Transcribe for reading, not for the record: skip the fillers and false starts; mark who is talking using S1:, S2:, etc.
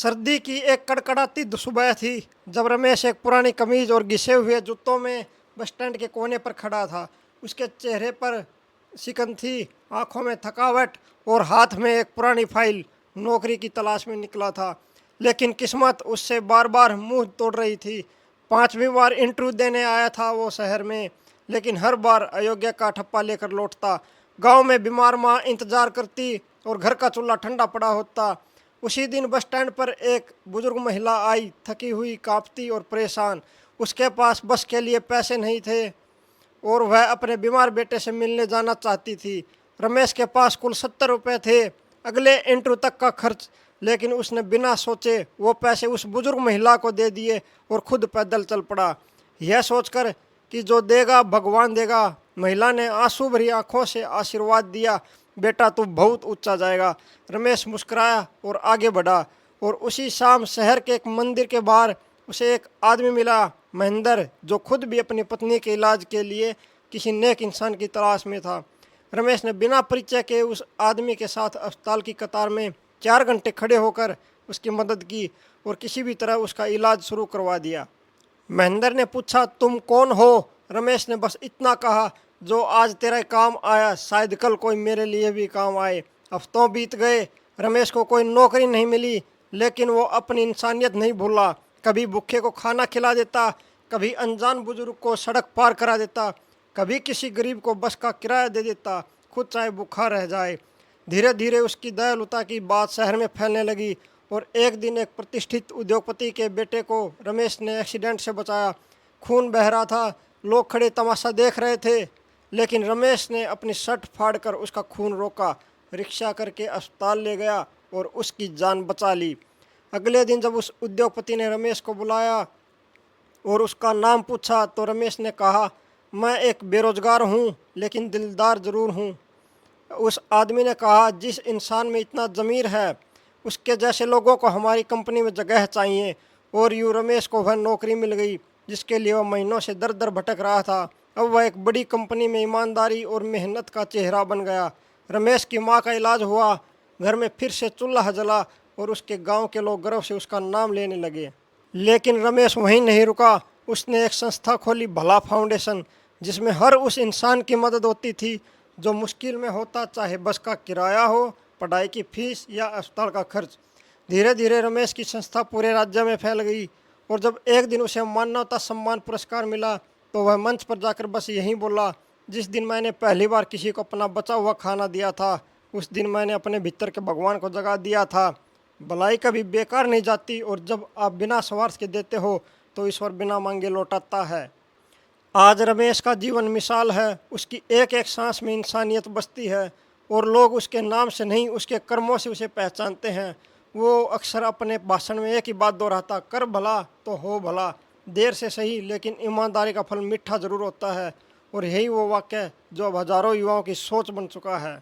S1: सर्दी की एक कड़कड़ाती सुबह थी जब रमेश एक पुरानी कमीज और घिसे हुए जूतों में बस स्टैंड के कोने पर खड़ा था। उसके चेहरे पर सिकन थी, आंखों में थकावट और हाथ में एक पुरानी फाइल। नौकरी की तलाश में निकला था, लेकिन किस्मत उससे बार बार मुंह तोड़ रही थी। 5वीं बार इंटरव्यू देने आया था वो शहर में, लेकिन हर बार अयोग्य का ठप्पा लेकर लौटता। गांव में बीमार माँ इंतजार करती और घर का चूल्हा ठंडा पड़ा होता। उसी दिन बस स्टैंड पर एक बुजुर्ग महिला आई, थकी हुई, कांपती और परेशान। उसके पास बस के लिए पैसे नहीं थे और वह अपने बीमार बेटे से मिलने जाना चाहती थी। रमेश के पास कुल 70 रुपये थे, अगले इंटरव्यू तक का खर्च, लेकिन उसने बिना सोचे वो पैसे उस बुजुर्ग महिला को दे दिए और खुद पैदल चल पड़ा, यह सोचकर कि जो देगा भगवान देगा। महिला ने आंसू भरी आंखों से आशीर्वाद दिया, बेटा तू बहुत ऊंचा जाएगा। रमेश मुस्कुराया और आगे बढ़ा, और उसी शाम शहर के एक मंदिर के बाहर उसे एक आदमी मिला, महेंद्र, जो खुद भी अपनी पत्नी के इलाज के लिए किसी नेक इंसान की तलाश में था। रमेश ने बिना परिचय के उस आदमी के साथ अस्पताल की कतार में 4 घंटे खड़े होकर उसकी मदद की और किसी भी तरह उसका इलाज शुरू करवा दिया। महेंद्र ने पूछा, तुम कौन हो? रमेश ने बस इतना कहा, जो आज तेरा काम आया शायद कल कोई मेरे लिए भी काम आए। हफ्तों बीत गए, रमेश को कोई नौकरी नहीं मिली, लेकिन वो अपनी इंसानियत नहीं भूला। कभी भूखे को खाना खिला देता, कभी अनजान बुजुर्ग को सड़क पार करा देता, कभी किसी गरीब को बस का किराया दे देता, खुद चाहे भूखा रह जाए। धीरे धीरे उसकी दयालुता की बात शहर में फैलने लगी, और एक दिन एक प्रतिष्ठित उद्योगपति के बेटे को रमेश ने एक्सीडेंट से बचाया। खून बह रहा था, लोग खड़े तमाशा देख रहे थे, लेकिन रमेश ने अपनी शर्ट फाड़कर उसका खून रोका, रिक्शा करके अस्पताल ले गया और उसकी जान बचा ली। अगले दिन जब उस उद्योगपति ने रमेश को बुलाया और उसका नाम पूछा, तो रमेश ने कहा, मैं एक बेरोजगार हूँ, लेकिन दिलदार ज़रूर हूँ। उस आदमी ने कहा, जिस इंसान में इतना ज़मीर है, उसके जैसे लोगों को हमारी कंपनी में जगह चाहिए। और यूँ रमेश को वह नौकरी मिल गई जिसके लिए वह महीनों से दर दर भटक रहा था। अब वह एक बड़ी कंपनी में ईमानदारी और मेहनत का चेहरा बन गया। रमेश की माँ का इलाज हुआ, घर में फिर से चूल्हा जला और उसके गांव के लोग गर्व से उसका नाम लेने लगे। लेकिन रमेश वहीं नहीं रुका, उसने एक संस्था खोली, भला फाउंडेशन, जिसमें हर उस इंसान की मदद होती थी जो मुश्किल में होता, चाहे बस का किराया हो, पढ़ाई की फीस या अस्पताल का खर्च। धीरे धीरे रमेश की संस्था पूरे राज्य में फैल गई, और जब एक दिन उसे मानवता सम्मान पुरस्कार मिला, तो वह मंच पर जाकर बस यही बोला, जिस दिन मैंने पहली बार किसी को अपना बचा हुआ खाना दिया था, उस दिन मैंने अपने भीतर के भगवान को जगा दिया था। भलाई कभी बेकार नहीं जाती, और जब आप बिना स्वार्थ के देते हो तो ईश्वर बिना मांगे लौटाता है। आज रमेश का जीवन मिसाल है, उसकी एक एक सांस में इंसानियत बसती है, और लोग उसके नाम से नहीं, उसके कर्मों से उसे पहचानते हैं। वो अक्सर अपने भाषण में एक ही बात दोहराता, कर भला तो हो भला, देर से सही लेकिन ईमानदारी का फल मीठा जरूर होता है। और यही वो वाक्य जो अब हजारों युवाओं की सोच बन चुका है।